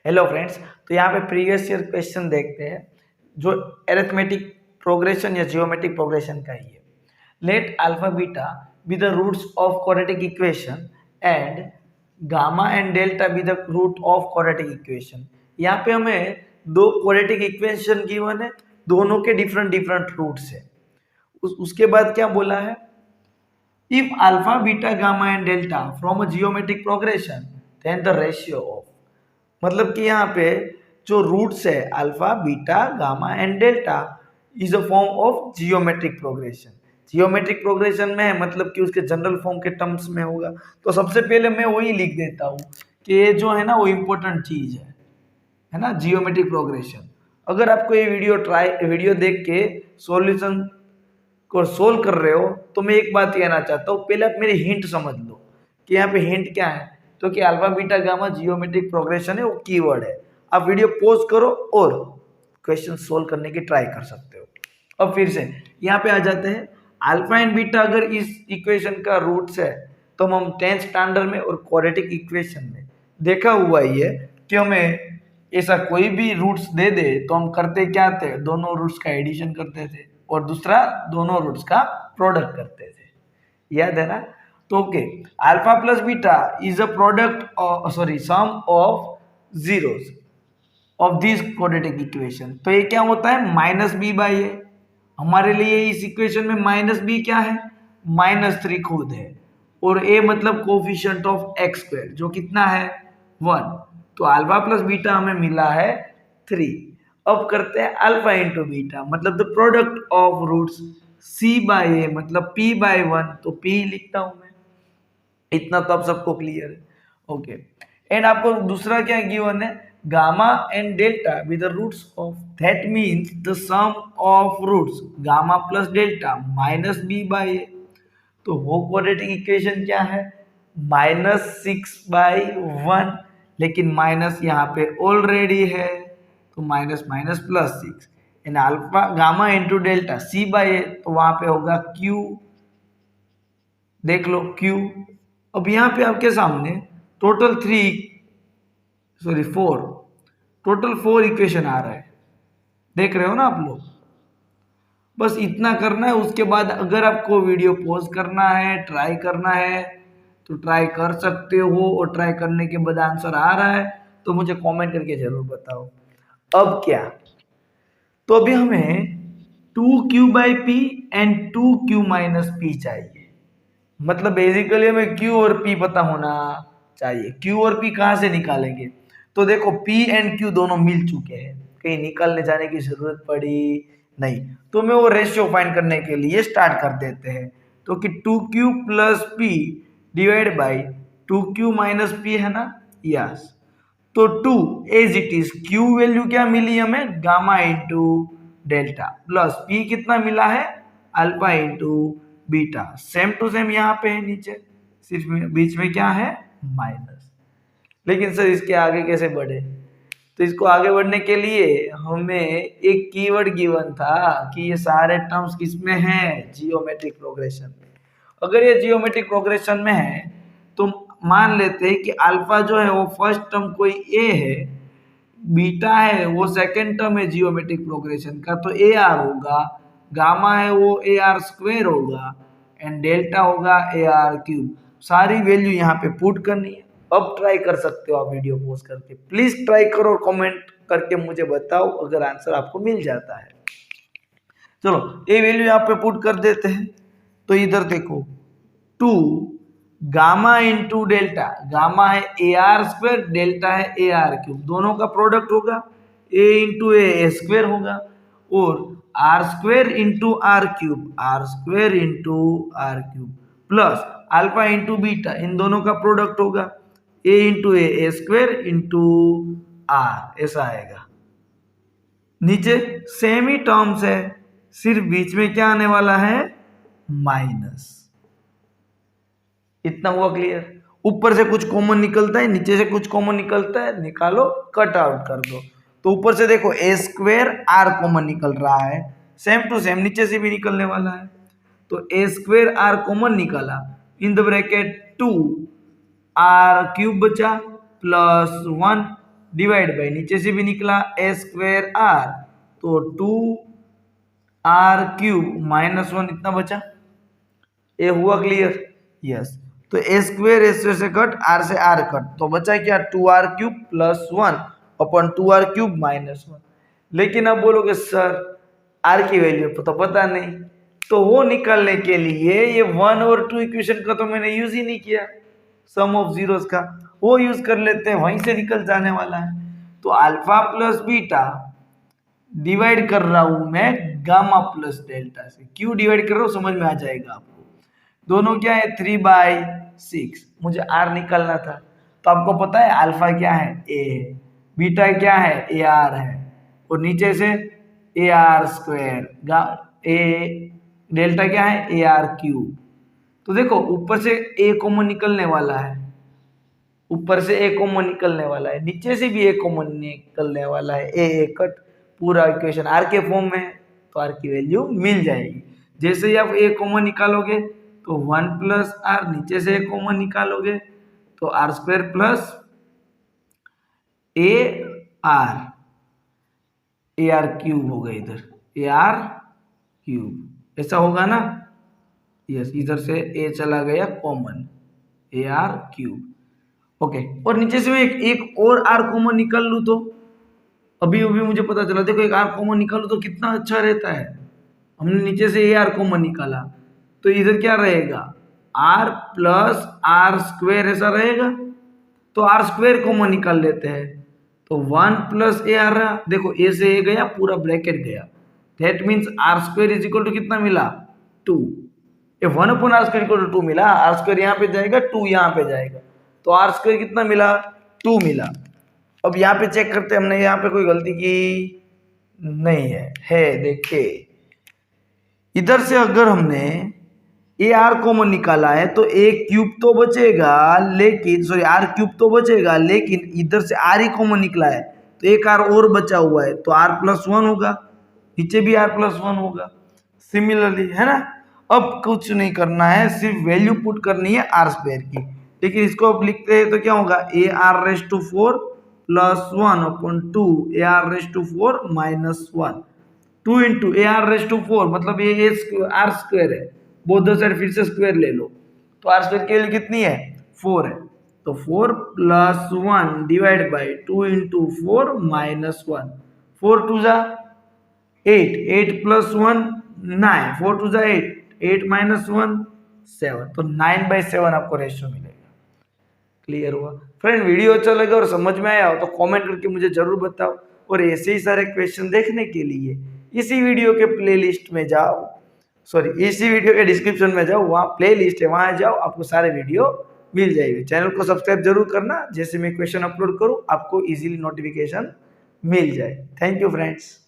Hello friends, तो यहाँ पे प्रीवियस ईयर क्वेश्चन देखते हैं जो एरिथमेटिक प्रोग्रेशन या जियोमेट्रिक प्रोग्रेशन का ही है। Let alpha beta be the roots of quadratic equation and gamma and delta be the root of quadratic equation. यहाँ पे हमें दो क्वाड्रेटिक इक्वेशन गिवन है, दोनों के डिफरेंट डिफरेंट रूट्स है। उसके बाद क्या बोला है, if alpha beta gamma and delta from a geometric progression then the ratio of, मतलब कि यहाँ पे जो रूट्स है alpha beta gamma and delta is a form of geometric progression. Geometric progression में है मतलब कि उसके जनरल फॉर्म के टर्म्स में होगा। तो सबसे पहले मैं वही लिख देता हूँ कि ये जो है ना वो इम्पोर्टेंट चीज है ना, जियोमेट्रिक प्रोग्रेशन। अगर आपको ये वीडियो देख के सॉल्यूशन को सोल्व कर रहे हो तो मैं एक बात कहना चाहता हूँ, पहले आप मेरी हिंट समझ लो कि यहाँ पे हिंट क्या है। तो कि alpha beta gamma geometric progression है, वो कीवर्ड है। आप वीडियो पॉज करो और क्वेश्चन सोल्व करने की ट्राई कर सकते हो। अब फिर से यहाँ पे आ जाते हैं, अल्फा एंड बीटा अगर इस इक्वेशन का रूट्स है तो हम 10th स्टैंडर्ड में और क्वाड्रेटिक इक्वेशन में देखा हुआ ही है कि हमें ऐसा कोई भी रूट्स दे दे तो हम करते क्या थे, दोनों रूट्स का एडिशन करते थे और दूसरा दोनों रूट्स का प्रोडक्ट करते थे, याद है ना। तो okay, alpha plus beta is a product sum of zeros of this quadratic equation. तो ये क्या होता है, माइनस बी बाई ए। हमारे लिए इस इक्वेशन में माइनस बी क्या है, -3 खुद है, और ए मतलब कोफिशिएंट ऑफ एक्स स्क्वायर जो कितना है 1। तो अल्फा प्लस बीटा हमें मिला है 3। अब करते हैं अल्फा इंटू बीटा, मतलब the product of roots C by A मतलब p बाई 1, तो p लिखता हूं मैं। इतना तो अब सबको क्लियर है, ओके। एंड आपको दूसरा क्या गिवन है, gamma and delta with the roots of, that means the sum of roots gamma plus delta minus B by A. तो वो क्वाड्रेटिक इक्वेशन क्या है, -6/1, लेकिन माइनस यहाँ पे ऑलरेडी है तो minus minus +6। And alpha gamma into delta C by A, तो वहां पे होगा क्यू, देख लो क्यू। अब यहाँ पे आपके सामने टोटल 4 इक्वेशन आ रहा है, देख रहे हो ना आप लोग। बस इतना करना है, उसके बाद अगर आपको वीडियो पॉज करना है, ट्राई करना है तो ट्राई कर सकते हो, और ट्राई करने के बाद आंसर आ रहा है तो मुझे कमेंट करके जरूर बताओ। अब क्या, तो अभी हमें 2q/p and 2q minus p चाहिए। मतलब बेसिकली हमें q और p पता होना चाहिए। q और p कहाँ से निकालेंगे, तो देखो p एंड q दोनों मिल चुके हैं, कहीं निकालने जाने की जरूरत पड़ी नहीं। तो मैं वो रेशियो फाइंड करने के लिए स्टार्ट कर देते हैं। तो कि 2q plus p divide by 2q minus p है ना, यस। तो 2 as it is, q value क्या मिली हमें, gamma into delta, plus p कितना मिला है, alpha into beta. Same to same यहाँ पे है नीचे, सिर्फ बीच में क्या है, माइनस। लेकिन सर इसके आगे कैसे बढ़े, तो इसको आगे बढ़ने के लिए हमें एक कीवर्ड गिवन था कि ये सारे टर्म्स किसमें हैं, जियोमेट्रिक प्रोग्रेशन में। अगर ये जियोमेट्रिक प्रोग्रेशन में है तो मान लेते हैं कि अल्फा जो है वो फर्स्ट टर्म कोई ए है, बीटा है वो सेकंड टर्म है जियोमेट्रिक प्रोग्रेशन का तो ए आर होगा, गामा है वो ए आर स्क्वेयर होगा, एंड डेल्टा होगा ए आर क्यूब। सारी वैल्यू यहाँ पे पुट करनी है। अब ट्राई कर सकते हो आप वीडियो पॉज करके, प्लीज ट्राई करो और कमेंट करके मुझे बताओ अगर आंसर आपको मिल जाता है। चलो ये वैल्यू यहाँ पे पुट कर देते हैं। तो इधर देखो 2 गामा इंटू डेल्टा, गामा है ए आर स्क्वेयर, डेल्टा है ए आर क्यूब, दोनों का प्रोडक्ट होगा ए इंटू ए स्क्वेयर होगा, और R square into R cube, R square into R cube, plus alpha into beta, इन दोनों का प्रोडक्ट होगा A into A square into R, ऐसा आएगा। नीचे सेम ही टर्म्स है, सिर्फ बीच में क्या आने वाला है, माइनस। इतना हुआ क्लियर। ऊपर से कुछ कॉमन निकलता है, नीचे से कुछ कॉमन निकलता है, निकालो कट आउट कर दो। तो ऊपर से देखो ए स्क्वेयर आर कॉमन निकल रहा है, सेम टू सेम नीचे से भी निकलने वाला है। तो ए स्क्वेयर आर कॉमन निकाला, in the bracket 2 R cube plus प्लस 1 डिवाइड बाई नीचे से भी निकला ए स्क्वायर आर, तो 2r³ -1 इतना बचा। ये हुआ क्लियर? यस। तो ए स्क्वायर से कट, आर से आर कट, तो बचा क्या 2r³ +1 अपॉन 2r³ -1। लेकिन अब बोलोगे सर आर की वैल्यू तो पता नहीं, तो वो निकालने के लिए ये 1 और 2 इक्वेशन का तो मैंने यूज ही नहीं किया, सम ऑफ जीरोस का, वो यूज कर लेते हैं, वहीं से निकल जाने वाला है। तो अल्फा प्लस बीटा डिवाइड कर रहा हूं मैं गामा प्लस डेल्टा से। क्यों डिवाइड कर रहा हूं समझ में आ जाएगा आपको। दोनों क्या है 3/6, मुझे आर निकालना था, तो आपको पता है अल्फा क्या है ए है, बीटा क्या है ए आर है, और नीचे से A R square, A delta क्या है ए आर क्यूब। तो देखो ऊपर से ए कॉमन निकलने वाला है, ऊपर से ए कॉमन निकलने वाला है, नीचे से भी ए कॉमन निकलने वाला है, ए कट, पूरा इक्वेशन आर के फॉर्म में है, तो आर की वैल्यू मिल जाएगी। जैसे ही आप ए कॉमन निकालोगे तो 1 प्लस आर, नीचे से ए कॉमन निकालोगे तो R square plus A R cube होगा, इधर ए आर क्यूब, ऐसा होगा ना। यस, इधर से ए चला गया कॉमन, ए आर क्यूब। ओके, और नीचे से मैं एक और आर कॉमन निकाल लूँ तो अभी मुझे पता चला, देखो एक आर कॉमन निकालू तो कितना अच्छा रहता है। हमने नीचे से ए आर कॉमन निकाला, तो इधर क्या रहेगा आर प्लस आर स्क्वायर, ऐसा रहेगा। तो आर स्क्वायर कॉमन निकाल लेते हैं, तो 1 प्लस ए आर रहा, देखो ए से ए गया, पूरा ब्रैकेट गया, that means R square is equal to कितना मिला 2। ये 1 upon R square equal to 2 मिला, आर स्क्वायर यहाँ पे जाएगा, 2 यहाँ पे जाएगा, तो आर स्क्वायर कितना मिला 2 मिला। अब यहाँ पे चेक करते हैं, हमने यहाँ पे कोई गलती की नहीं है देखिए, इधर से अगर हमने ए आर कॉमन निकाला है तो ए क्यूब तो बचेगा, लेकिन सॉरी आर क्यूब तो बचेगा, लेकिन इधर से आर ही कॉमन निकला है तो एक आर और बचा हुआ है, तो आर प्लस 1 होगा, नीचे भी आर प्लस 1 होगा सिमिलरली, है ना। अब कुछ नहीं करना है, सिर्फ वैल्यू पुट करनी है आर स्क्वायर की। लेकिन इसको अब लिखते हैं तो क्या होगा A R raise to 4 plus 1 upon 2 A R raise to 4 minus 1, 2 into A R raise to 4 मतलब ये आर स्क्वायर है, बोथ साइड फिर से स्क्वायर ले लो, तो आर स्क्वायर की वैल्यू कितनी है 4 है, तो 4 plus 1 divide by 2 into 4 minus 1, 4 two जा 8, 8 प्लस 1 9, 4 टू जा 8, 8 माइनस 1 7, तो 9/7 आपको रेशियो मिलेगा। क्लियर हुआ फ्रेंड? वीडियो अच्छा लगा और समझ में आया हो तो कमेंट करके मुझे जरूर बताओ, और ऐसे ही सारे क्वेश्चन देखने के लिए इसी वीडियो के प्लेलिस्ट में जाओ, सॉरी इसी वीडियो के डिस्क्रिप्शन में जाओ, वहाँ प्लेलिस्ट है, वहाँ जाओ, आपको सारे वीडियो मिल जाएंगे। चैनल को सब्सक्राइब जरूर करना, जैसे मैं क्वेश्चन अपलोड करूँ आपको इजीली नोटिफिकेशन मिल जाए। Thank you friends.